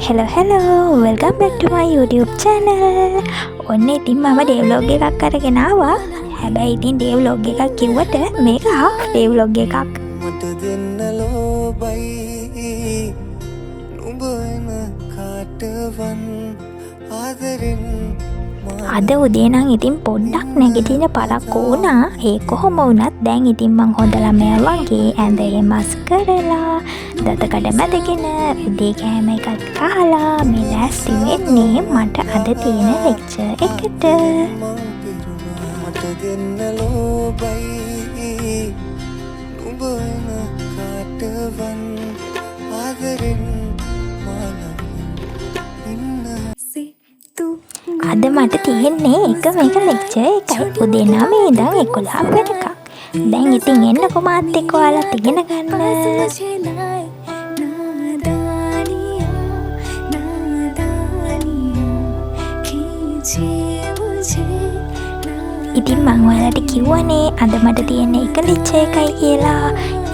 hello welcome back to my YouTube channel. ඔන්න ඉතින් මම day vlog එකක් අරගෙන ආවා. හැබැයි ඉතින් day vlog එකක් කිව්වට මේක half day vlog එකක්. මට දෙන්න ලෝබයි නුඹ එන කාටවන් ආදරෙන් අද උදේ නම් ඉතින් පොඩ්ඩක් නැගිටින පරක් වුණා. ඒ කොහොම වුණත් දැන් ඉතින් මං හොඳ ළමයා වගේ ඇඳේ මස් කරලා දත කඩ මැදගෙන උදේ කෑම එකක් කහලා මේ ලෑස්ති වෙන්නේ මට අද තියෙන ලෙක්චර් එකට. මට දෙන්න ලෝබයි නුඹ එන කාටවන් ආදරෙන් අද මට තියෙන්නේ එකම එක ලෙක්චර් එකයි. උදේ 9 ඉඳන් 11 වෙනකම්. දැන් ඉතින් එන්නකො මාත් එක්ක ඔයාලත් ඉගෙන ගන්න. ඉතින් මං ඔයාලට කිව්වනේ අද මට තියෙන එක ලෙක්චර් එකයි කියලා.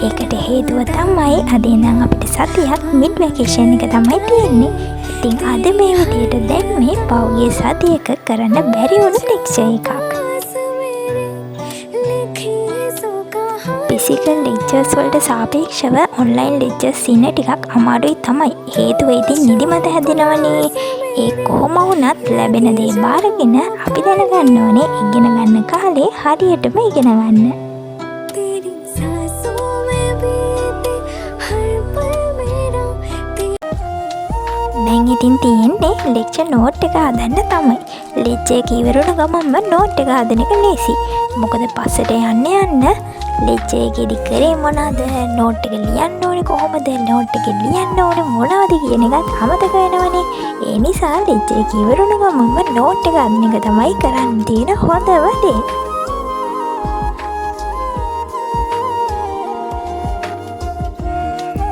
ඒකට හේතුව තමයි අද ඉඳන් අපිට සතියක් මිඩ් වැකේෂන් එක තමයි තියෙන්නේ. ඉතින් අද මේ විදියට දැන් මේ පෞගේ සතියක කරන්න බැරි වුණු ලෙක්චර් එකක්. ෆිසිකල් ලෙක්චර්ස් වලට සාපේක්ෂව ඔන්ලයින් ලෙක්චර්ස් ඉන්න ටිකක් අමාරුයි තමයි. හේතුව ඉතින් නිදිමත හැදෙනවනේ. ඒ කොහොම වුණත් ලැබෙන දේ බාරගෙන අපි දැනගන්න ඕනේ ඉගෙන ගන්න කාලේ හරියටම ඉගෙන ගන්න. දැන් ඉතින් තියෙන්නේ ලෙක්චර් නෝට් එක හදන්න තමයි. ලෙක්චර් එක ඉවරුණ ගමන්ම නෝට් එක හදන එක ලේසි. මොකද පස්සට යන්න ලෙක්චර් එකේදී කරේ මොනවද, නෝට් එක ලියන්න ඕනේ කොහොමද, නෝට් එකේ ලියන්න ඕනේ මොනවද කියන එකත් අමතක වෙනවනේ. ඒ නිසා ලෙක්චර් එක ඉවරුණ ගමන්ම නෝට් එක හදන එක තමයි කරන්න තියෙන හොඳම දේ.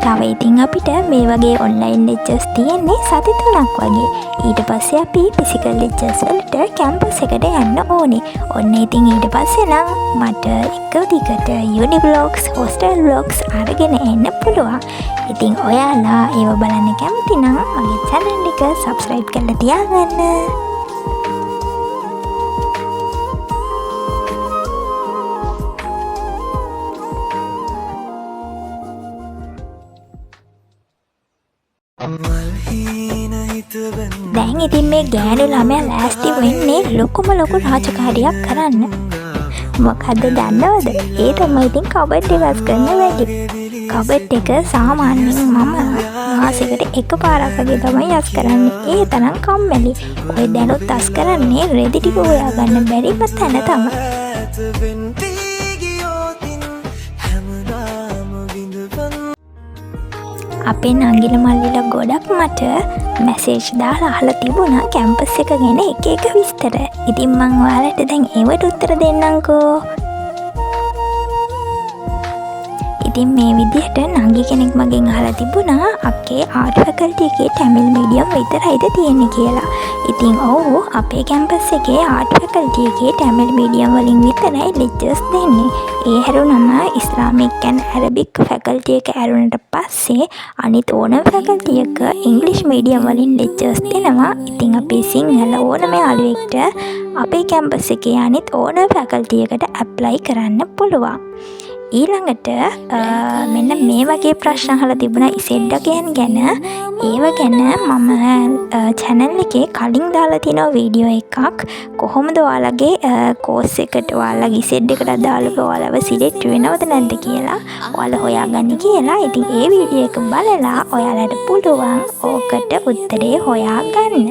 තව ඉතින් අපිට මේ වගේ ඔන්ලයින් ලෙක්චර්ස් තියෙන්නේ සති 3ක් වගේ. ඊට පස්සේ අපි ෆිසිකල් ලෙක්චර්ස් වලට කැම්පස් එකට යන්න ඕනේ. ඔන්න ඉතින් ඊට පස්සේ නම් මට එක දිගට යුනි බ්ලොග්ස්, හොස්ටල් බ්ලොග්ස් අරගෙන එන්න පුළුවන්. ඉතින් ඔයාලා ඒව බලන්න කැමති නම් මගේ channel එක subscribe කරලා තියාගන්න. දැන් ඉතින් මේ ගෑනු ළමයා ලෑස්ති වෙන්නේ ලොකුම ලොකු රාජකාරියක් කරන්න. මොකද්ද දන්නවද? ඒ තමයි ඉතින් කබඩ් එක අස් කරන වැඩි. කබඩ් එක සාමාන්‍යයෙන් මම මාසෙකට එක පාරක් වගේ තමයි අස් කරන්නේ. ඒ තරම් කම්මැලි. ඔය දැනුත් අස් කරන්නේ රෙදි ටික හොයාගන්න බැරිම තැන තමයි. අපේ නංගිල මල්ලිලා ගොඩක් මට මැසේජ් දාලා අහලා තිබුණා කැම්පස් එක ගැන එක එක විස්තර. ඉතින් මං ඔයාලට දැන් ඒවට උත්තර දෙන්නම්කෝ. ඉතින් මේ විදිහට නංගි කෙනෙක් මගෙන් අහලා තිබුණා අපේ ආර්ට් ෆැකල්ටි එකේ ටැමිල් මීඩියම් විතරයිද තියෙන්නේ කියලා. ඉතින් ඔව් අපේ කැම්පස් එකේ ආර්ට් ෆැකල්ටි එකේ ටැමිල් මීඩියම් වලින් විතරයි ලෙක්චර්ස් දෙන්නේ. ඒ හැරුණම ඉස්ලාමික් and ඇරබික් ෆැකල්ටි එක ඇරුණට පස්සේ අනිත් ඕනම ෆැකල්ටි එක ඉංග්ලිෂ් මීඩියම් වලින් ලෙක්චර්ස් දෙනවා. ඉතින් අපේ සිංහල ඕනම යාළුවෙක්ට අපේ කැම්පස් එකේ අනිත් ඕනම ෆැකල්ටි එකට ඇප්ලයි කරන්න පුළුවන්. ඊළඟට මෙන්න මේ වගේ ප්‍රශ්න අහලා තිබුණා ඉසෙඩ්ඩකයන් ගැන. ඒව ගැන මම channel එකේ කලින් දාලා තියෙන වීඩියෝ එකක් කොහොමද ඔයාලගේ කෝස් එකට ඔයාලගේ ඉසෙඩ් එකට අදාළව ඔයාලව සිලෙක්ට් වෙනවද නැද්ද කියලා ඔයාලා හොයාගන්න කියලා. ඉතින් ඒ වීඩියෝ එක බලලා ඔයාලට පුළුවන් ඕකට උත්තරේ හොයාගන්න.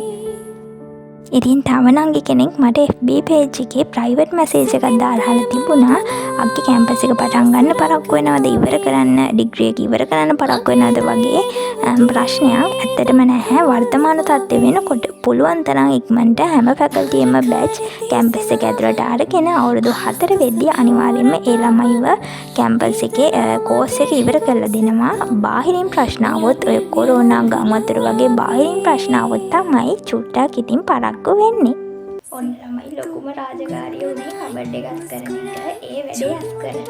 ඉතින් තව නංගි කෙනෙක් මට FB page එකේ private message එකක් දාලා තිබුණා අක්කේ කැම්පස් එක පටන් ගන්න පරක්කු වෙනවද, ඉවර කරන්න ඩිග්‍රී එක ඉවර කරන්න පරක්කු වෙනවද වගේ ප්‍රශ්නයක්. ඇත්තටම නැහැ. වර්තමාන තත්ත්වය වෙනකොට පුළුවන් තරම් ඉක්මනට හැම ෆැකල්ටි එකම බැච් කැම්පස් එක ඇතුළට අරගෙන අවුරුදු 4 වෙද්දී අනිවාර්යයෙන්ම ඒ ළමයිව කැම්පස් එකේ කෝස් එක ඉවර කරලා දෙනවා. බාහිරින් ප්‍රශ්න આવොත් ඔය කොරෝනා ගම් වතුර වගේ බාහිරින් ප්‍රශ්න આવොත් තමයි චුට්ටක් ඉතින් පරක්කු වෙන්නේ. ඔන්න ළමයි ලොකුම රාජකාරිය උනේ කබඩ් එක අස් කරන එක. ඒ වැඩේ අස් කරලා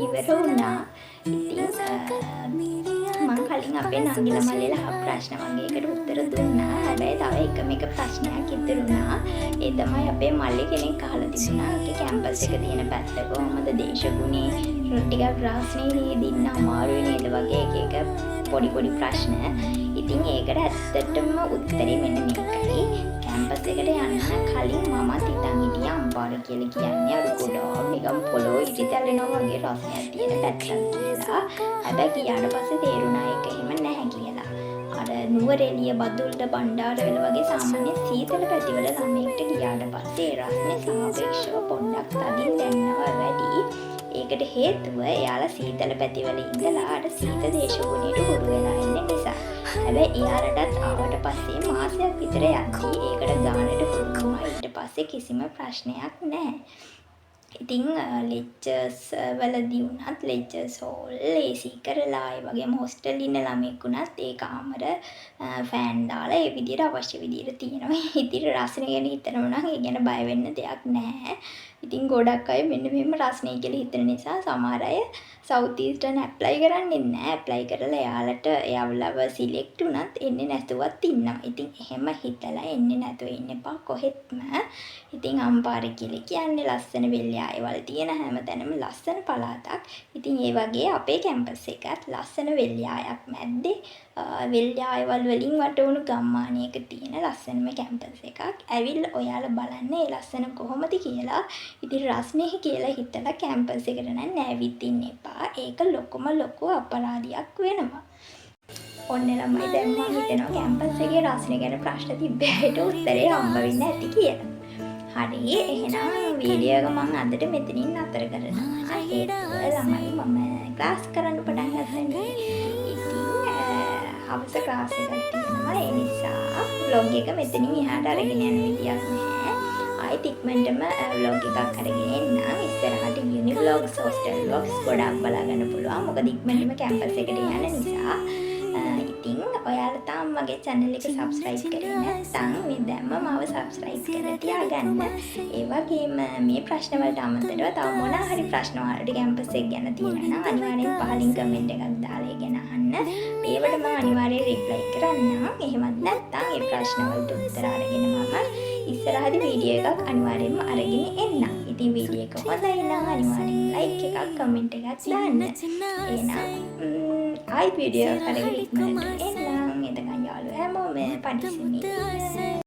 ඉවර වුණා. ඉතින් මං කලින් අපේ නංගිලා මල්ලිලා ප්‍රශ්න වගේකට උත්තර දුන්නා. හැබැයි තව එක ප්‍රශ්නයක් ඉතුරු වුණා. ඒ තමයි අපේ මල්ලි කෙනෙක් අහලා තිබුණා. ඒකේ කැම්පස් එක තියෙන පැත්ත කොහොමද දේශගුණේ ටිකක් රාස්නේ දින්න අමාරුයි නේද වගේ එක පොඩි ප්‍රශ්න. ඉතින් ඒකට ඇත්තටම උත්තරේ මෙන්න මේකයි. කැම්පස් එකට යන්න කලින් මමත් හිතන් හිටියා අම්පාර කියලා කියන්නේ අර ගොඩාක් නිකන් පොළොව ඉරිතැලෙනවා වගේ රසයක් තියෙන පැත්තක් කියලා. හැබැයි ගියාට පස්සේ තේරුණා ඒක එහෙම නැහැ කියලා. අර නුවරඑළිය බදුල්ල බණ්ඩාරවල වගේ සාමාන්‍ය සීතල පැතිවල ළමයෙක්ට ගියාට පස්සේ ඒ රස්නේ සාපේක්ෂව පොඩ්ඩක් තදින් දැනෙනවා වැඩි. ඒකට හේතුව එයාලා සීතල පැතිවල ඉඳලා අර සීත දේශගුණයට හුරු වෙලා ඉන්න නිසා. හැබැයි එයාලටත් ආවට පස්සේ මාසයක් විතර යද්දී ඒකට ගානට හුරු වුණා. ඊට පස්සේ කිසිම ප්‍රශ්නයක් නැහැ. ඉතින් ලෙක්චර්ස් වලදී වුණත් ලෙක්චර්ස් හෝල් AC කරලා ඒ වගේම හොස්ටල් ඉන්න ළමෙක් වුණත් ඒ කාමර ෆෑන් දාලා ඒ විදිහට අවශ්‍ය විදිහට තියෙනවා. ඉතින් රස්නේ ගැන හිතනවා නම් ඒ ගැන බය වෙන්න දෙයක් නැහැ. ඉතින් ගොඩක් අය මෙන්න මෙහෙම රස්නේ කියලා හිතන නිසා සමහර අය සවුත් ඊස්ටර්න් ඇප්ලයි කරන්නේ නැහැ. ඇප්ලයි කරලා එයාලට එයාලව සිලෙක්ට් වුණත් එන්නේ නැතුවත් ඉන්නවා. ඉතින් එහෙම හිතලා එන්නේ නැතුව ඉන්න එපා කොහෙත්ම. ඉතින් අම්පාර කියලා කියන්නේ ලස්සන වෙල්යායවල් තියෙන හැමතැනම ලස්සන පළාතක්. ඉතින් ඒ වගේ අපේ කැම්පස් එකත් ලස්සන වෙල්යායක් මැද්දේ වෙල්යායවල් වලින් වටවුණු ගම්මානයක තියෙන ලස්සනම කැම්පස් එකක්. ඇවිල්ලා ඔයාලා බලන්න ඒ ලස්සන කොහොමද කියලා. ඉතින් රස්නේ කියලා හිතලා කැම්පස් එකට නැවිත් ඉන්න එපා. ඒක ලොකු අපරාධයක් වෙනවා. ඔන්න ළමයි දැන් මම හිතනවා කැම්පස් එකේ රස්නේ ගැන ප්‍රශ්න තිබ්බට උත්තරේ හම්බ වෙන්නේ නැති කියලා. හරි එහෙනම් වීඩියෝ එක මම අදට මෙතනින් නතර කරනවා. ඒක ළමයි මම ක්ලාස් කරන්න පටන් ගන්නවා. ඉතින් හවස ක්ලාස් එකක් තියෙනවා. ඒ නිසා vlog එක මෙතනින් එහාට අරගෙන යන විදියක් නැහැ. ආයෙත් ඉක්මනටම vlog එකක් අරගෙන එන්නම්. ඉස්සරහට uni vlogs, hostel vlogs ගොඩක් බලා ගන්න පුළුවන්. මොකද ඉක්මනටම කැම්පස් එකට යන නිසා. ඉතින් ඔයාලා තාම මගේ channel එක subscribe කරේ නැත්නම් මේ දැම්ම මාව subscribe කරලා තියාගන්න. ඒ වගේම මේ ප්‍රශ්න වලට අමතරව තව මොනවා හරි ප්‍රශ්න වලට කැම්පස් එක ගැන තියෙනවා නම් අනිවාර්යෙන් පහලින් comment එකක් දාලා ඒ ගැන අහන්න. ඒවට මම අනිවාර්යෙන් reply කරන්නම්. එහෙමත් නැත්නම් මේ ප්‍රශ්න වලට උත්තර අරගෙන මම ඉස්සරහදී වීඩියෝ එකක් අනිවාර්යෙන්ම අරගෙන එන්නම්. ඉතින් වීඩියෝ එක හොඳයි නම් අනිවාර්යෙන් like එකක් comment එකක් දාන්න. එහෙනම් ආයි වීඩියෝ කරගෙන ඉක්මනට එන්නම්. එතකන් යාළුවෝ හැමෝම පඩිසිමි.